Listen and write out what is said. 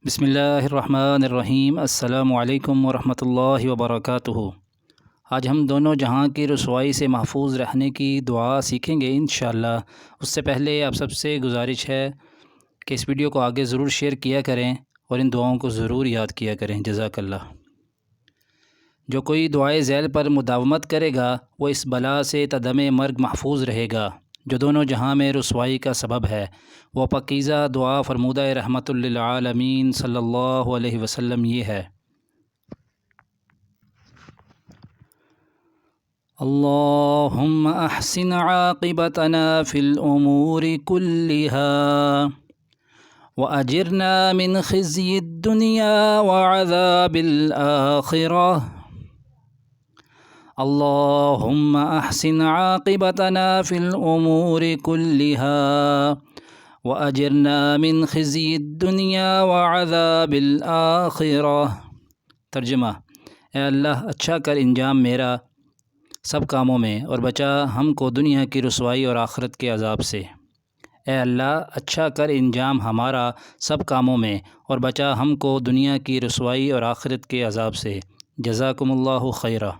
بسم اللہ الرحمن الرحیم۔ السلام علیکم ورحمۃ اللہ وبرکاتہ۔ آج ہم دونوں جہاں کی رسوائی سے محفوظ رہنے کی دعا سیکھیں گے انشاءاللہ۔ اس سے پہلے آپ سب سے گزارش ہے کہ اس ویڈیو کو آگے ضرور شیئر کیا کریں اور ان دعاؤں کو ضرور یاد کیا کریں۔ جزاک اللہ۔ جو کوئی دعائے ذیل پر مداومت کرے گا وہ اس بلا سے تدم مرگ محفوظ رہے گا جو دونوں جہاں میں رسوائی کا سبب ہے۔ وہ پاکیزہ دعا فرمودہ رحمت للعالمین صلی اللہ علیہ وسلم یہ ہے: اللہم احسن عاقبتنا فی الامور کلها واجرنا من خزی الدنیا وعذاب الآخرہ۔ اللہم احسن عاقبتنا فی الامور کلها واجرنا من خزی الدنیا وعذاب الآخرہ۔ ترجمہ: اے اللہ اچھا کر انجام میرا سب کاموں میں اور بچا ہم کو دنیا کی رسوائی اور آخرت کے عذاب سے۔ اے اللہ اچھا کر انجام ہمارا سب کاموں میں اور بچا ہم کو دنیا کی رسوائی اور آخرت کے عذاب سے۔ جزاکم اللہ خیرہ۔